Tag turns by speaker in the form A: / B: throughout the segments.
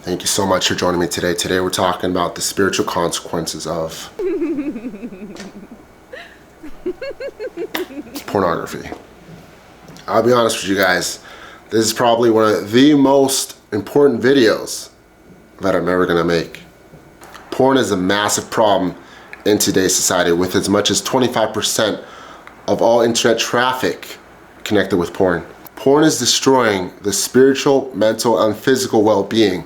A: Thank you so much for joining me today. Today we're talking about the spiritual consequences of pornography. I'll be honest with you guys, this is probably one of the most important videos that I'm ever gonna make. Porn is a massive problem in today's society, with as much as 25% of all internet traffic connected with porn. Porn is destroying the spiritual, mental, and physical well-being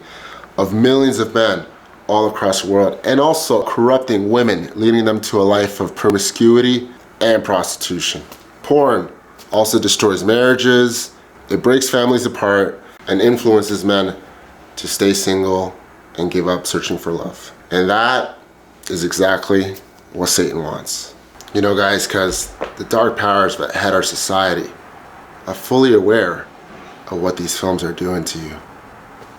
A: of millions of men all across the world, and also corrupting women, leading them to a life of promiscuity and prostitution. Porn also destroys marriages, it breaks families apart, and influences men to stay single and give up searching for love. And that is exactly what Satan wants. You know, guys, because the dark powers that head our society are fully aware of what these films are doing to you.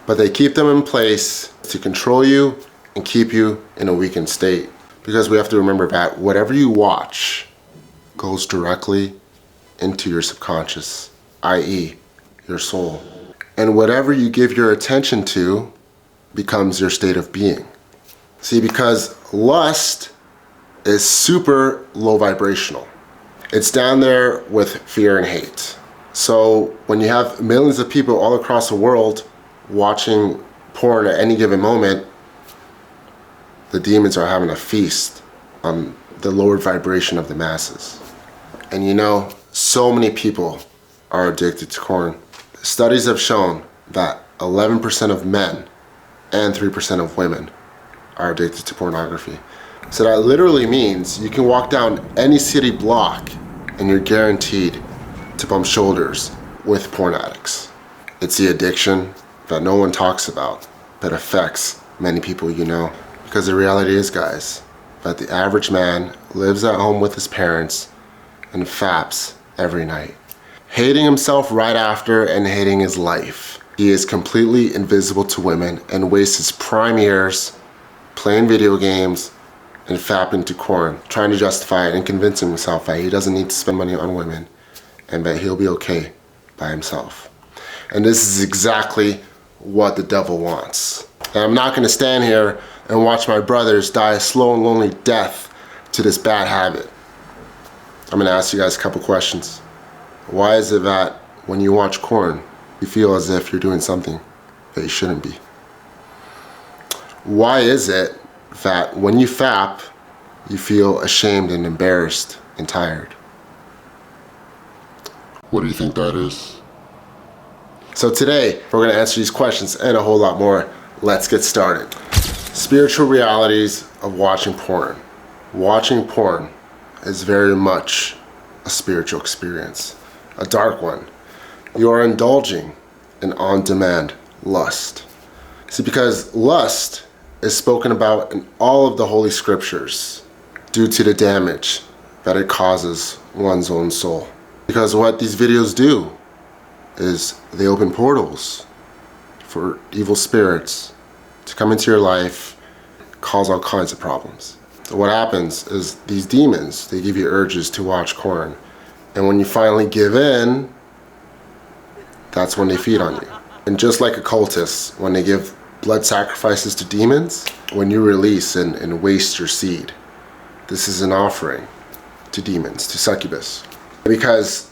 A: But they keep them in place to control you and keep you in a weakened state. Because we have to remember that whatever you watch goes directly into your subconscious, i.e., your soul. And whatever you give your attention to becomes your state of being. See, because lust is super low vibrational. It's down there with fear and hate. So when you have millions of people all across the world watching porn at any given moment, the demons are having a feast on the lowered vibration of the masses. And you know, so many people are addicted to porn. Studies have shown that 11% of men and 3% of women are addicted to pornography. So that literally means you can walk down any city block and you're guaranteed to bump shoulders with porn addicts. It's the addiction that no one talks about that affects many people you know. Because the reality is, guys, that the average man lives at home with his parents and faps every night, hating himself right after and hating his life. He is completely invisible to women and wastes his prime years playing video games and fapping to porn, trying to justify it and convincing himself that he doesn't need to spend money on women and that he'll be okay by himself. And this is exactly what the devil wants. And I'm not gonna stand here and watch my brothers die a slow and lonely death to this bad habit. I'm gonna ask you guys a couple questions. Why is it that when you watch porn, you feel as if you're doing something that you shouldn't be? Why is it that when you fap, you feel ashamed and embarrassed and tired? What do you think that is? So today, we're gonna answer these questions and a whole lot more. Let's get started. Spiritual realities of watching porn. Watching porn is very much a spiritual experience, a dark one. You are indulging in on-demand lust. See, because lust is spoken about in all of the Holy Scriptures due to the damage that it causes one's own soul. Because what these videos do is they open portals for evil spirits to come into your life, cause all kinds of problems. So what happens is these demons, they give you urges to watch porn. And when you finally give in, that's when they feed on you. And just like occultists, when they give blood sacrifices to demons, when you release and waste your seed, this is an offering to demons, to succubus. Because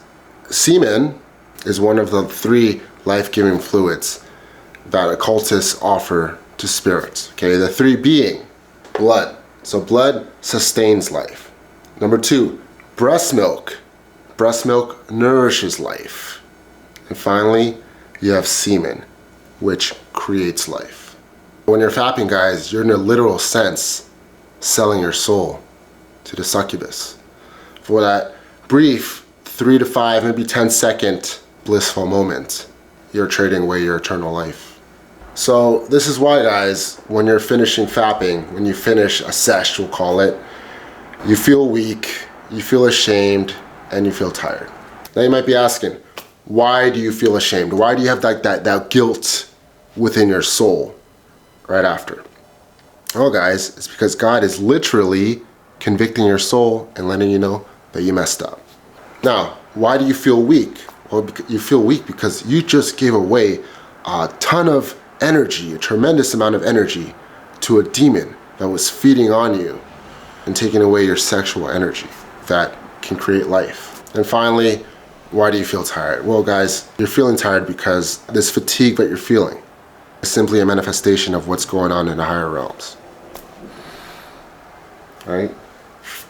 A: semen is one of the 3 life-giving fluids that occultists offer to spirits. Okay, the 3 being blood. So blood sustains life. Number 2, breast milk. Breast milk nourishes life. And finally, you have semen, which creates life. When you're fapping, guys, you're in a literal sense selling your soul to the succubus for that brief 3 to 5, maybe 10-second blissful moment. You're trading away your eternal life. So this is why, guys, when you're finishing fapping, when you finish a sesh, we'll call it, you feel weak, you feel ashamed, and you feel tired. Now you might be asking, why do you feel ashamed? Why do you have that guilt within your soul right after? Oh, guys, it's because God is literally convicting your soul and letting you know that you messed up. Now, why do you feel weak? Well, you feel weak because you just gave away a ton of energy, a tremendous amount of energy, to a demon that was feeding on you and taking away your sexual energy that can create life. And finally, why do you feel tired? Well, guys, you're feeling tired because this fatigue that you're feeling is simply a manifestation of what's going on in the higher realms. Right?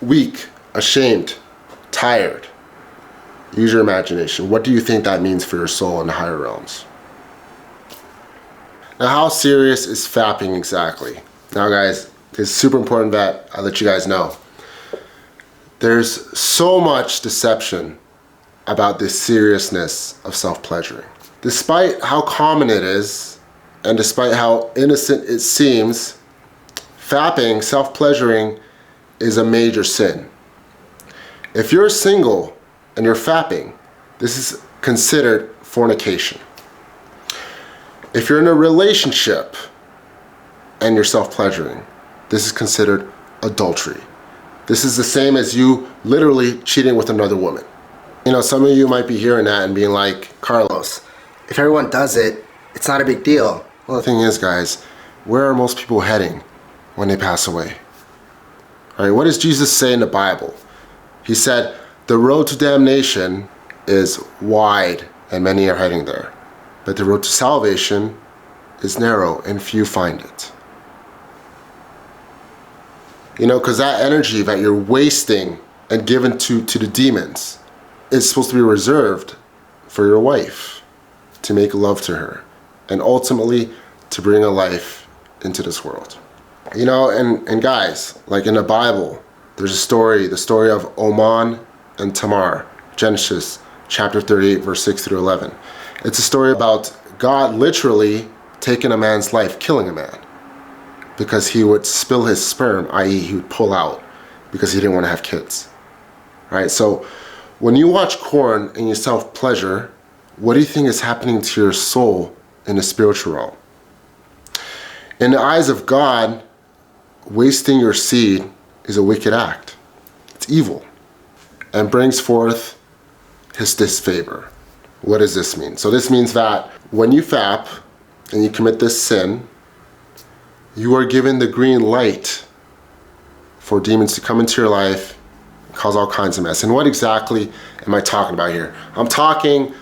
A: Weak, ashamed, tired. Use your imagination. What do you think that means for your soul in the higher realms? Now, how serious is fapping exactly? Now, guys, it's super important that I let you guys know. There's so much deception about this seriousness of self-pleasuring. Despite how common it is, and despite how innocent it seems, fapping, self-pleasuring, is a major sin. If you're single and you're fapping, this is considered fornication. If you're in a relationship and you're self-pleasuring, this is considered adultery. This is the same as you literally cheating with another woman. You know, some of you might be hearing that and being like, Carlos, if everyone does it, it's not a big deal. Well, the thing is, guys, where are most people heading when they pass away? All right, what does Jesus say in the Bible? He said, the road to damnation is wide and many are heading there. But the road to salvation is narrow and few find it. You know, because that energy that you're wasting and given to the demons is supposed to be reserved for your wife, to make love to her, and ultimately to bring a life into this world. You know, and guys, like in the Bible, there's a story, the story of Oman and Tamar, Genesis chapter 38, verse 6 through 11. It's a story about God literally taking a man's life, killing a man, because he would spill his sperm, i.e. he would pull out because he didn't want to have kids. Right? So when you watch porn and you self-pleasure, what do you think is happening to your soul in the spiritual realm? In the eyes of God, wasting your seed is a wicked act. It's evil and brings forth his disfavor. What does this mean? So this means that when you fap and you commit this sin, you are given the green light for demons to come into your life and cause all kinds of mess. And what exactly am I talking about here? I'm talking,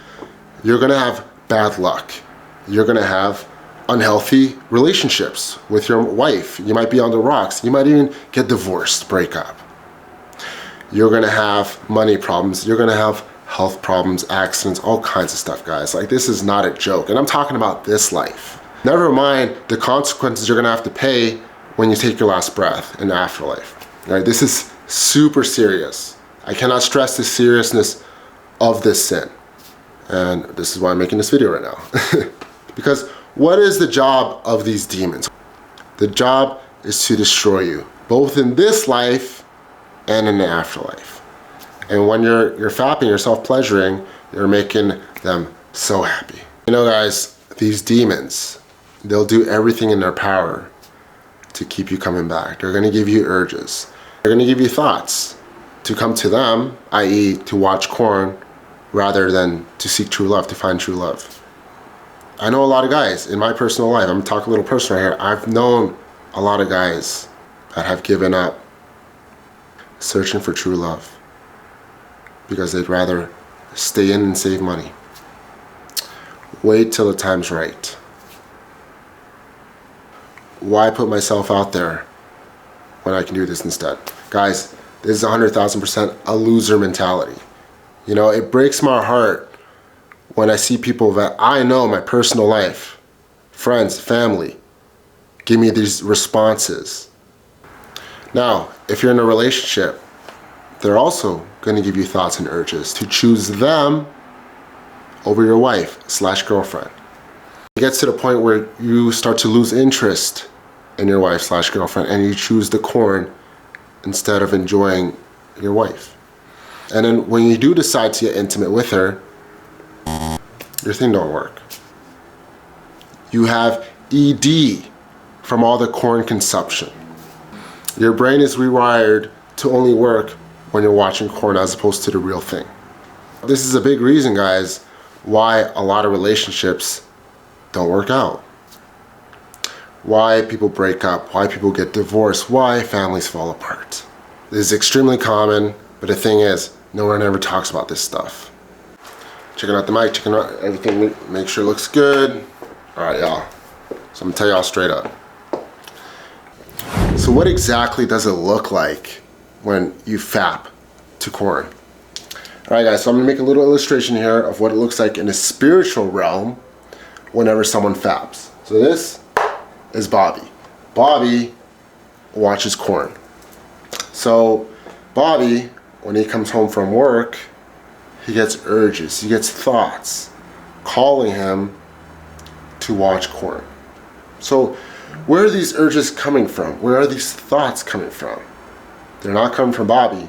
A: you're gonna have bad luck. You're gonna have unhealthy relationships with your wife. You might be on the rocks. You might even get divorced, break up. You're gonna have money problems. You're gonna have health problems, accidents, all kinds of stuff, guys. Like, this is not a joke. And I'm talking about this life. Never mind the consequences you're gonna have to pay when you take your last breath in the afterlife. Right? This is super serious. I cannot stress the seriousness of this sin. And this is why I'm making this video right now. Because what is the job of these demons? The job is to destroy you, both in this life and in the afterlife. And when you're fapping, you're self-pleasuring, you're making them so happy. You know, guys, these demons, they'll do everything in their power to keep you coming back. They're gonna give you urges. They're gonna give you thoughts to come to them, i.e. to watch porn, rather than to seek true love, to find true love. I know a lot of guys in my personal life, I'm talking a little personal here, I've known a lot of guys that have given up searching for true love because they'd rather stay in and save money. Wait till the time's right. Why put myself out there when I can do this instead? Guys, this is 100,000% a loser mentality. You know, it breaks my heart when I see people that I know in my personal life, friends, family, give me these responses. Now, if you're in a relationship, they're also going to give you thoughts and urges to choose them over your wife/girlfriend. It gets to the point where you start to lose interest in your wife/girlfriend and you choose the corn instead of enjoying your wife. And then when you do decide to get intimate with her, your thing don't work. You have ED from all the corn consumption. Your brain is rewired to only work when you're watching porn as opposed to the real thing. This is a big reason, guys, why a lot of relationships don't work out. why people break up, why people get divorced, why families fall apart. This is extremely common, but the thing is, no one ever talks about this stuff. Checking out the mic, checking out everything, make sure it looks good. All right, y'all. So I'm gonna tell y'all straight up. So what exactly does it look like when you fap to porn? All right, guys, so I'm gonna make a little illustration here of what it looks like in the spiritual realm whenever someone faps. So this is Bobby. Bobby watches porn. So Bobby, when he comes home from work, he gets urges, he gets thoughts calling him to watch porn. So where are these urges coming from? Where are these thoughts coming from? They're not coming from Bobby.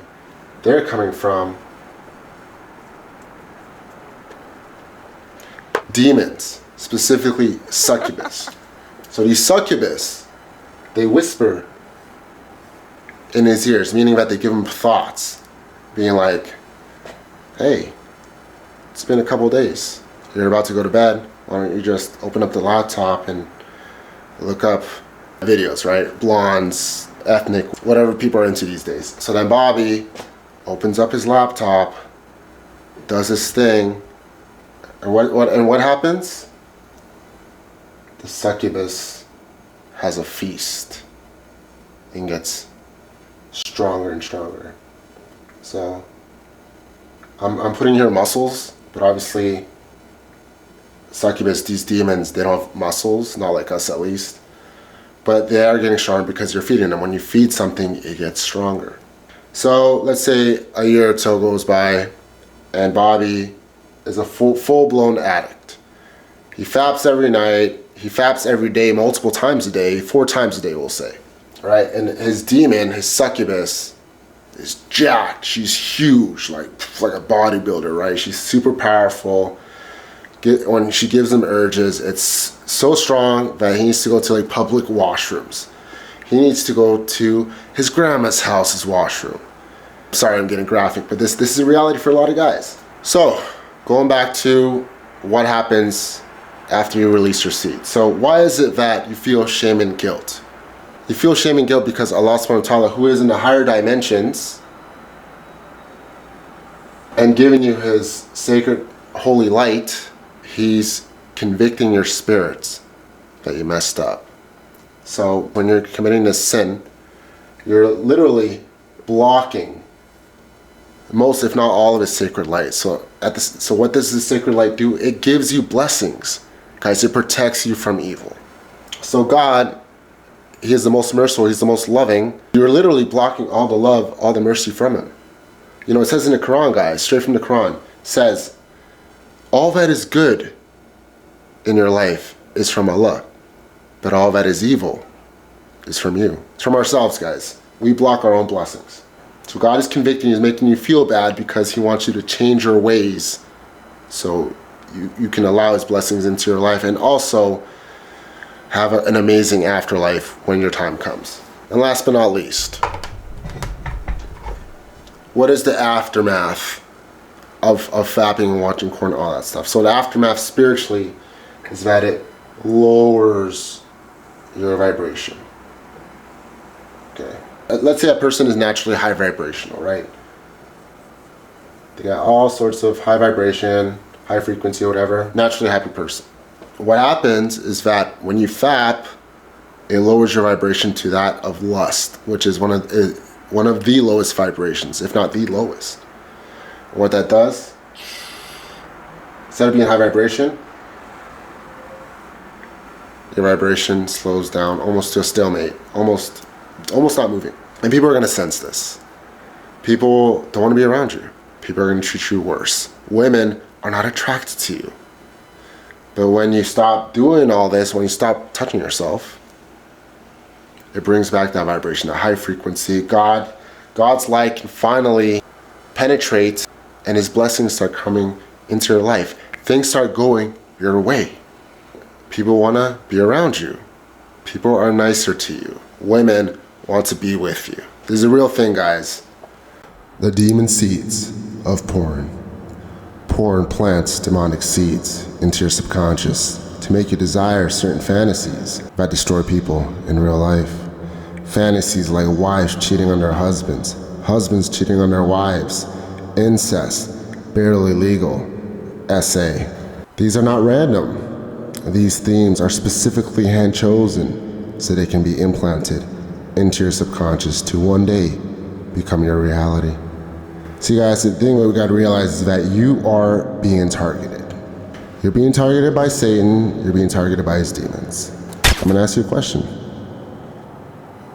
A: They're coming from demons, specifically succubus. So these succubus, they whisper in his ears, meaning that they give him thoughts, being like, hey, it's been a couple days. You're about to go to bed. Why don't you just open up the laptop and look up videos, right? Blondes, ethnic, whatever people are into these days. So then Bobby opens up his laptop, does his thing, and what happens? The succubus has a feast and gets stronger and stronger. So I'm putting here muscles, but obviously succubus, these demons, they don't have muscles, not like us at least, but they are getting stronger because you're feeding them. When you feed something, it gets stronger. So let's say a year or so goes by and Bobby is a full-blown addict. He faps every night, he faps every day, multiple times a day, 4 times a day we'll say, right? And his demon, his succubus, is jacked. She's huge, like a bodybuilder, right? She's super powerful. When she gives him urges, it's so strong that he needs to go to like public washrooms. He needs to go to his grandma's house's washroom. Sorry, I'm getting graphic, but this is a reality for a lot of guys. So, going back to what happens after you release your seed. So why is it that you feel shame and guilt? You feel shame and guilt because Allah subhanahu wa ta'ala, who is in the higher dimensions and giving you his sacred holy light, he's convicting your spirits that you messed up. So when you're committing this sin, you're literally blocking most, if not all, of his sacred light. So what does the sacred light do? It gives you blessings. Guys, it protects you from evil. So God, he is the most merciful, he's the most loving. You're literally blocking all the love, all the mercy from him. You know, it says in the Quran, guys, straight from the Quran, says, all that is good in your life is from Allah, but all that is evil is from you. It's from ourselves, guys. We block our own blessings. So God is convicting you, he's making you feel bad because he wants you to change your ways so you can allow his blessings into your life and also have an amazing afterlife when your time comes. And last but not least, what is the aftermath of fapping and watching porn, all that stuff? So the aftermath spiritually is that it lowers your vibration. Okay. Let's say a person is naturally high vibrational, right? They got all sorts of high vibration, high frequency, whatever, naturally happy person. What happens is that when you fap, it lowers your vibration to that of lust, which is one of the lowest vibrations, if not the lowest. What that does, instead of being high vibration, your vibration slows down almost to a stalemate, almost not moving. And people are going to sense this. People don't want to be around you. People are going to treat you worse. Women are not attracted to you. But when you stop doing all this, when you stop touching yourself, it brings back that vibration, that high frequency. God's light can finally penetrate and his blessings start coming into your life. Things start going your way. People want to be around you. People are nicer to you. Women want to be with you. This is a real thing, guys. The demon seeds of porn. Porn plants demonic seeds into your subconscious. to make you desire certain fantasies that destroy people in real life. Fantasies like wives cheating on their husbands, husbands cheating on their wives, incest, barely legal, SA. These are not random. These themes are specifically hand-chosen so they can be implanted into your subconscious to one day become your reality. See guys, the thing that we gotta realize is that you are being targeted. You're being targeted by Satan, you're being targeted by his demons. I'm gonna ask you a question.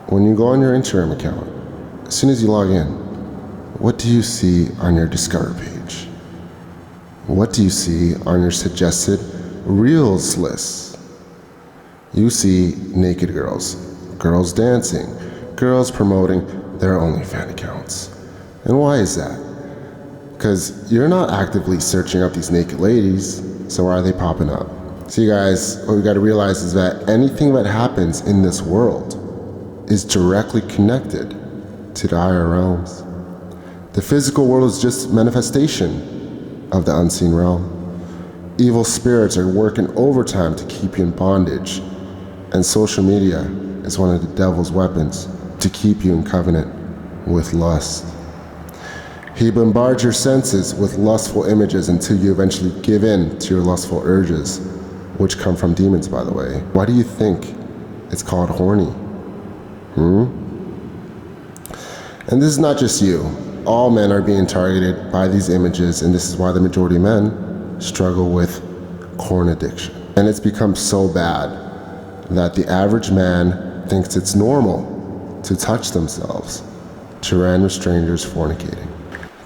A: When you go on your Instagram account, as soon as you log in, what do you see on your Discover page? What do you see on your suggested Reels list? You see naked girls, girls dancing, girls promoting their OnlyFans accounts. And why is that? Because you're not actively searching up these naked ladies, so why are they popping up? See guys, what we gotta realize is that anything that happens in this world is directly connected to the higher realms. The physical world is just manifestation of the unseen realm. Evil spirits are working overtime to keep you in bondage, and social media is one of the devil's weapons to keep you in covenant with lust. He bombards your senses with lustful images until you eventually give in to your lustful urges, which come from demons, by the way. Why do you think it's called horny? And this is not just you. All men are being targeted by these images, and this is why the majority of men struggle with porn addiction. And it's become so bad that the average man thinks it's normal to touch themselves to random strangers fornicating.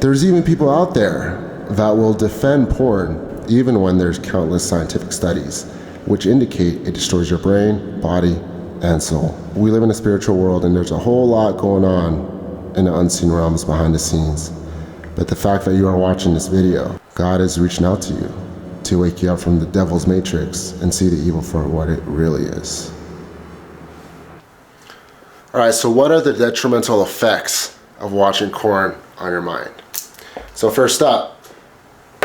A: There's even people out there that will defend porn even when there's countless scientific studies which indicate it destroys your brain, body, and soul. We live in a spiritual world and there's a whole lot going on in the unseen realms behind the scenes. But the fact that you are watching this video, God is reaching out to you to wake you up from the devil's matrix and see the evil for what it really is. Alright, so what are the detrimental effects of watching porn on your mind? So first up,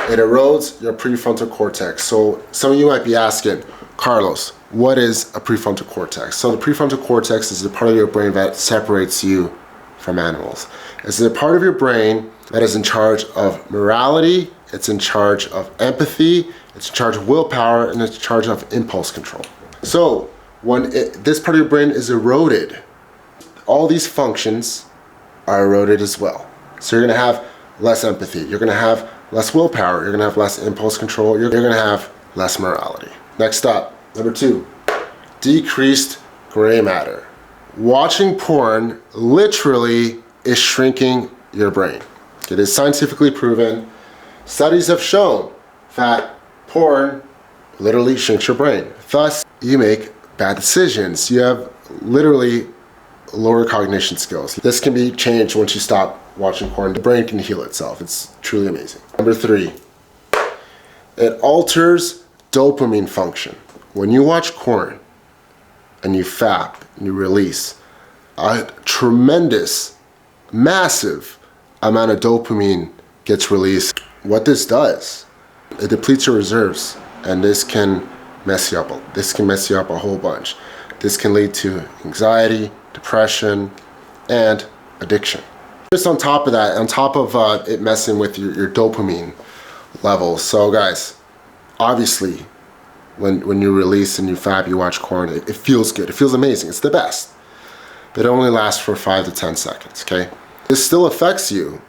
A: it erodes your prefrontal cortex. So some of you might be asking, Carlos, what is a prefrontal cortex? So the prefrontal cortex is the part of your brain that separates you from animals. It's the part of your brain that is in charge of morality, it's in charge of empathy, it's in charge of willpower, and it's in charge of impulse control. So when this part of your brain is eroded, all these functions are eroded as well. So you're gonna have less empathy, you're gonna have less willpower, you're gonna have less impulse control, you're gonna have less morality. Next up, number 2, decreased gray matter. Watching porn literally is shrinking your brain. It is scientifically proven. Studies have shown that porn literally shrinks your brain. Thus, you make bad decisions. You have literally lower cognition skills. This can be changed once you stop watching porn. The brain can heal itself. It's truly amazing. Number 3, it alters dopamine function. When you watch porn and you fap and you release a tremendous, massive amount of dopamine gets released. What this does, it depletes your reserves, and this can mess you up. This can mess you up a whole bunch. This can lead to anxiety, depression, and addiction. Just on top of that, on top of it messing with your dopamine levels. So guys, obviously, when you release and you fap, you watch porn, it feels good. It feels amazing. It's the best. But it only lasts for 5 to 10 seconds, okay? This still affects you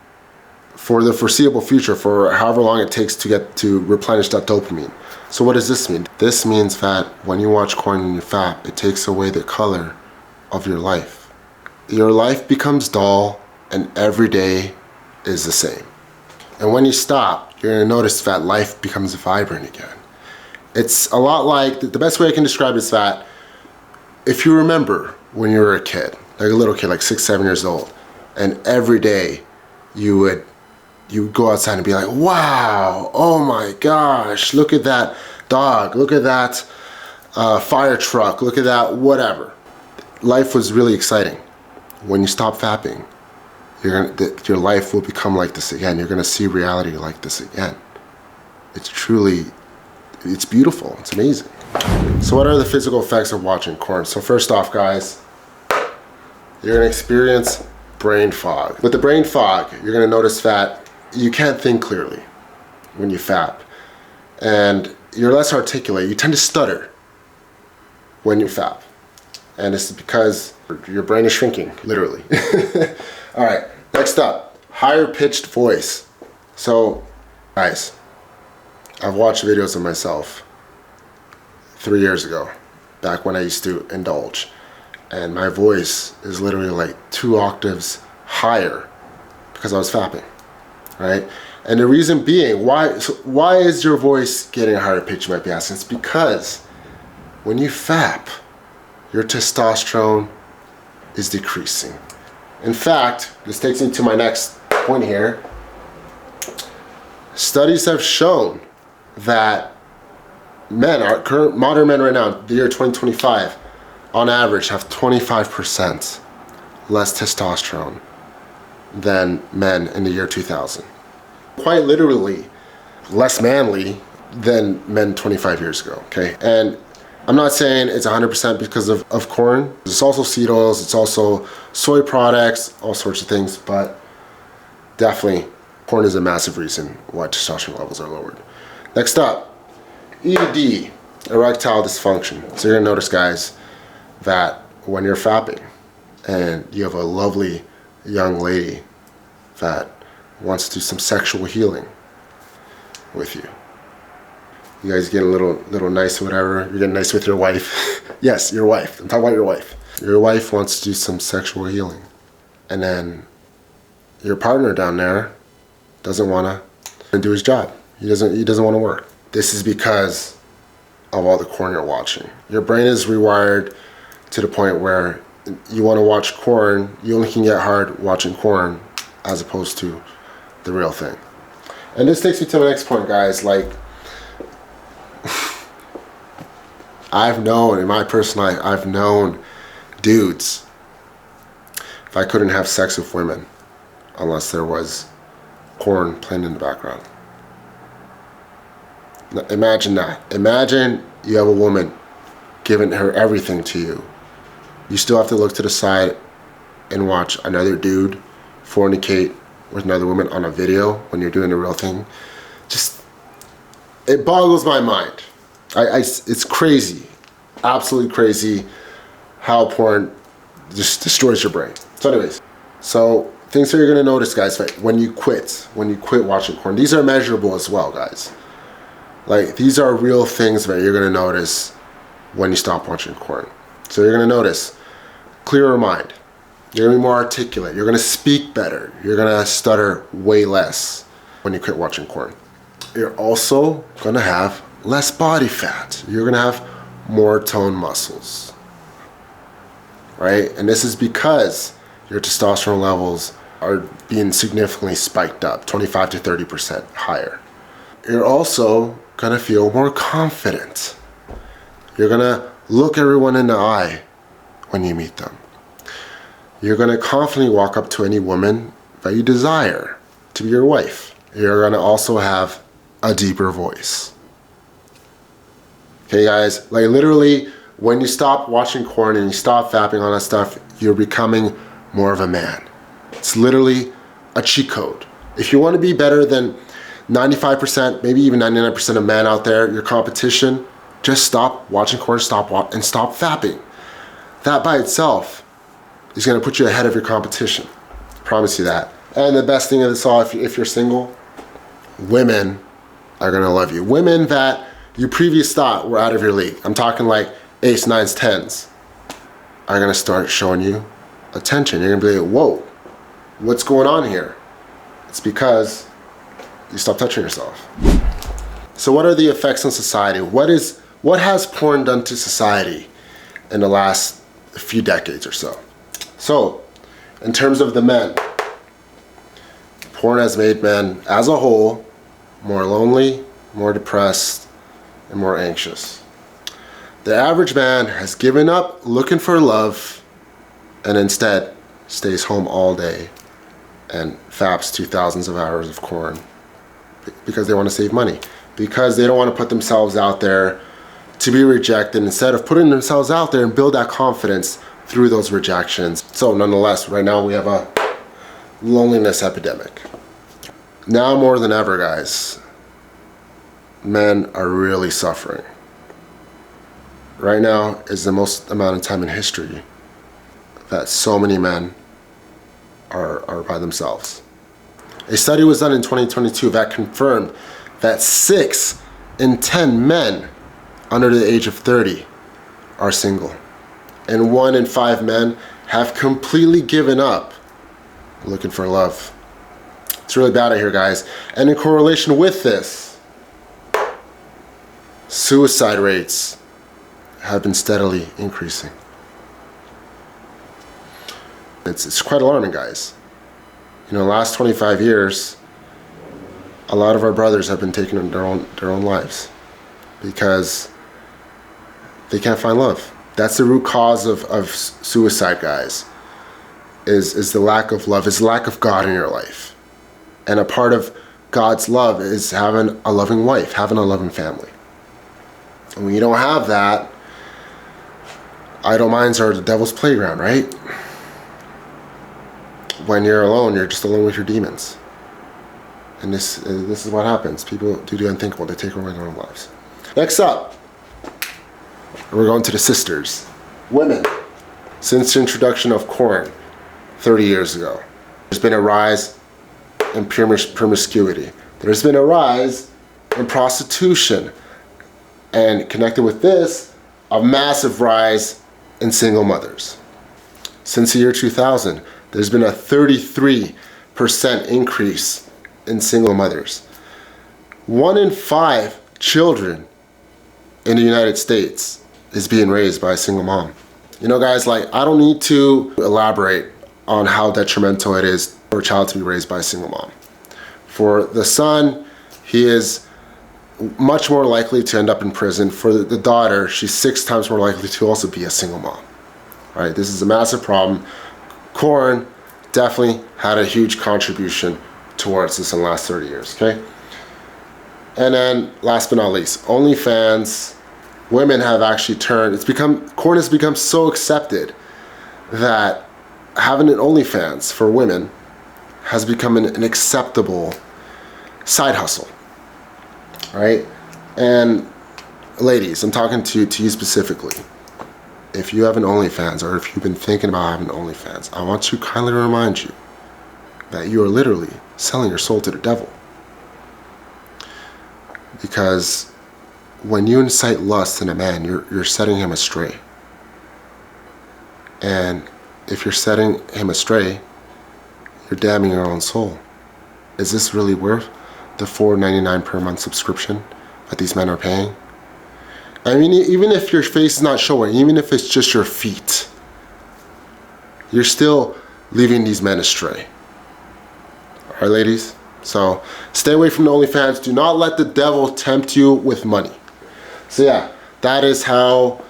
A: for the foreseeable future, for however long it takes to get to replenish that dopamine. So what does this mean? This means that when you watch porn and you fap, it takes away the color of your life. Your life becomes dull and every day is the same. And when you stop, you're gonna notice that life becomes vibrant again. It's a lot like, the best way I can describe it is that if you remember when you were a kid, like a little kid, like 6, 7 years old, and every day you would go outside and be like, wow, oh my gosh, look at that dog, look at that fire truck, look at that whatever. Life was really exciting. When you stop fapping, your life will become like this again. You're gonna see reality like this again. It's truly, it's beautiful, it's amazing. So what are the physical effects of watching porn? So first off, guys, you're gonna experience brain fog. With the brain fog, you're gonna notice that you can't think clearly when you fap. And you're less articulate. You tend to stutter when you fap. And it's because your brain is shrinking, literally. All right, next up, higher pitched voice. So, guys, I've watched videos of myself 3 years ago, back when I used to indulge. And my voice is literally like 2 octaves higher because I was fapping, right? And the reason being, why is your voice getting a higher pitch, you might be asking? It's because when you fap, your testosterone is decreasing. In fact, this takes me to my next point here. Studies have shown that men, our current modern men right now, the year 2025, on average have 25% less testosterone than men in the year 2000. Quite literally less manly than men 25 years ago, okay? And I'm not saying it's 100% because of corn. It's also seed oils, it's also soy products, all sorts of things, but definitely corn is a massive reason why testosterone levels are lowered. Next up, ED, erectile dysfunction. So you're gonna notice, guys, that when you're fapping and you have a lovely young lady that wants to do some sexual healing with you, you guys getting a little nice or whatever, you're getting nice with your wife. Yes, your wife, I'm talking about your wife. Your wife wants to do some sexual healing, and then your partner down there doesn't wanna do his job. He doesn't wanna work. This is because of all the corn you're watching. Your brain is rewired to the point where you wanna watch corn, you only can get hard watching corn as opposed to the real thing. And this takes me to the next point, guys. Like, I've known, in my personal life, I've known dudes, if I couldn't have sex with women unless there was corn playing in the background. Now, imagine that. Imagine you have a woman giving her everything to you. You still have to look to the side and watch another dude fornicate with another woman on a video when you're doing the real thing. Just, it boggles my mind. It's crazy, absolutely crazy how porn just destroys your brain. So anyways, so things that you're gonna notice, guys, when you quit watching porn, these are measurable as well, guys. Like, these are real things that you're gonna notice when you stop watching porn. So you're gonna notice clearer mind. You're gonna be more articulate. You're gonna speak better. You're gonna stutter way less when you quit watching porn. You're also gonna have less body fat. You're gonna have more toned muscles, right? And this is because your testosterone levels are being significantly spiked up, 25 to 30% higher. You're also gonna feel more confident. You're gonna look everyone in the eye when you meet them. You're gonna confidently walk up to any woman that you desire to be your wife. You're gonna also have a deeper voice. Okay, guys, like literally, when you stop watching porn and you stop fapping on that stuff, you're becoming more of a man. It's literally a cheat code. If you want to be better than 95%, maybe even 99% of men out there, your competition, just stop watching porn, stop fapping. That by itself is going to put you ahead of your competition. I promise you that. And the best thing of this all, if you're single, women are going to love you. Women that you previously thought were out of your league, I'm talking like 8s, 9s, 10s, are going to start showing you attention. You're going to be like, whoa, what's going on here? It's because you stop touching yourself. So what are the effects on society? What has porn done to society in the last few decades or so? So, in terms of the men, porn has made men as a whole more lonely, more depressed, and more anxious. The average man has given up looking for love and instead stays home all day and faps to thousands of hours of porn because they want to save money, because they don't want to put themselves out there to be rejected instead of putting themselves out there and build that confidence through those rejections. So nonetheless, right now we have a loneliness epidemic. Now more than ever, guys, men are really suffering. Right now is the most amount of time in history that so many men are by themselves. A study was done in 2022 that confirmed that 6 in 10 men under the age of 30 are single. And 1 in 5 men have completely given up looking for love. It's really bad out here, guys. And in correlation with this, suicide rates have been steadily increasing. It's quite alarming, guys. You know, the last 25 years, a lot of our brothers have been taking their own lives because they can't find love. That's the root cause of suicide, guys, is the lack of love, is the lack of God in your life. And a part of God's love is having a loving wife, having a loving family. And when you don't have that, idle minds are the devil's playground, right? When you're alone, you're just alone with your demons. And this is what happens. People do the unthinkable. They take away their own lives. Next up, we're going to the sisters. Women. Since the introduction of porn 30 years ago, there's been a rise in promiscuity. There's been a rise in prostitution. And connected with this, a massive rise in single mothers. Since the year 2000, there's been a 33% increase in single mothers. 1 in 5 children in the United States is being raised by a single mom. You know, guys, like, I don't need to elaborate on how detrimental it is for a child to be raised by a single mom. For the son, he is much more likely to end up in prison. For the daughter, she's 6 times more likely to also be a single mom. All right, this is a massive problem. Porn definitely had a huge contribution towards this in the last 30 years, okay? And then, last but not least, OnlyFans. Women have actually turned, porn has become so accepted that having an OnlyFans for women has become an acceptable side hustle, right? And ladies, I'm talking to you specifically. If you have an OnlyFans, or if you've been thinking about having an OnlyFans, I want to kindly remind you that you are literally selling your soul to the devil. Because when you incite lust in a man, you're setting him astray. And if you're setting him astray, you're damning your own soul. Is this really worth the $4.99 per month subscription that these men are paying? I mean, even if your face is not showing, even if it's just your feet, you're still leading these men astray. All right, ladies? So stay away from the OnlyFans. Do not let the devil tempt you with money. So yeah, that is how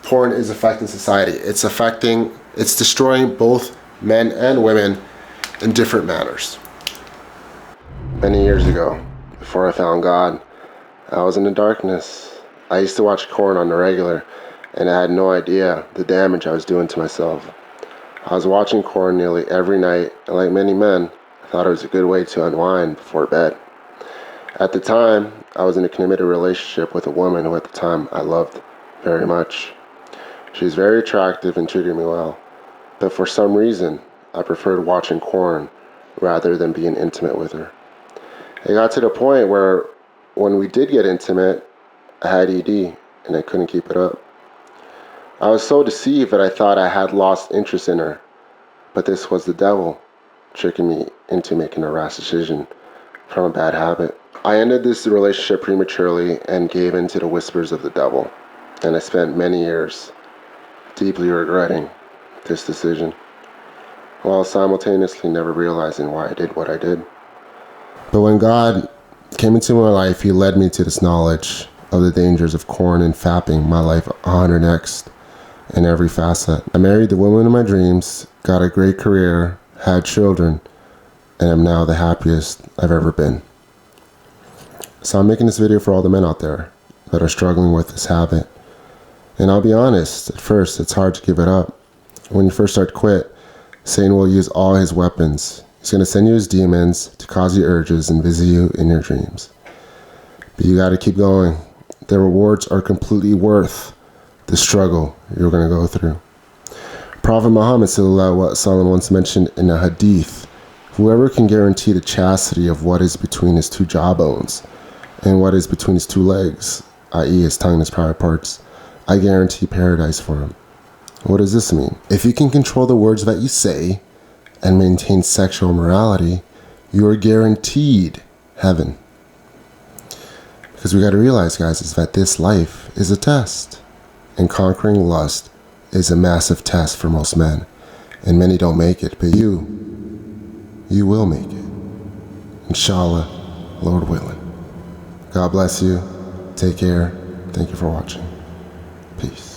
A: porn is affecting society. It's destroying both men and women in different manners. Many years ago, before I found God, I was in the darkness. I used to watch porn on the regular, and I had no idea the damage I was doing to myself. I was watching porn nearly every night, and like many men, I thought it was a good way to unwind before bed. At the time, I was in a committed relationship with a woman who at the time I loved very much. She was very attractive and treated me well, but for some reason, I preferred watching porn rather than being intimate with her. It got to the point where when we did get intimate, I had ED and I couldn't keep it up. I was so deceived that I thought I had lost interest in her, but this was the devil tricking me into making a rash decision from a bad habit. I ended this relationship prematurely and gave in to the whispers of the devil, and I spent many years deeply regretting this decision, while simultaneously never realizing why I did what I did. But when God came into my life, He led me to this knowledge of the dangers of porn and fapping my life 100x in every facet. I married the woman of my dreams, got a great career, had children, and am now the happiest I've ever been. So I'm making this video for all the men out there. that are struggling with this habit. And I'll be honest, at first it's hard to give it up. When you first start to quit, Satan will use all his weapons. He's going to send you his demons to cause you urges and visit you in your dreams. But you got to keep going. The rewards are completely worth the struggle you're going to go through. Prophet Muhammad ﷺ once mentioned in a hadith, whoever can guarantee the chastity of what is between his two jawbones and what is between his two legs, i.e. his tongue and his private parts, I guarantee paradise for him. What does this mean? If you can control the words that you say and maintain sexual morality, you are guaranteed heaven. Because we got to realize, guys, is that this life is a test. And conquering lust is a massive test for most men. And many don't make it, but you will make it. Inshallah, Lord willing. God bless you. Take care. Thank you for watching. Peace.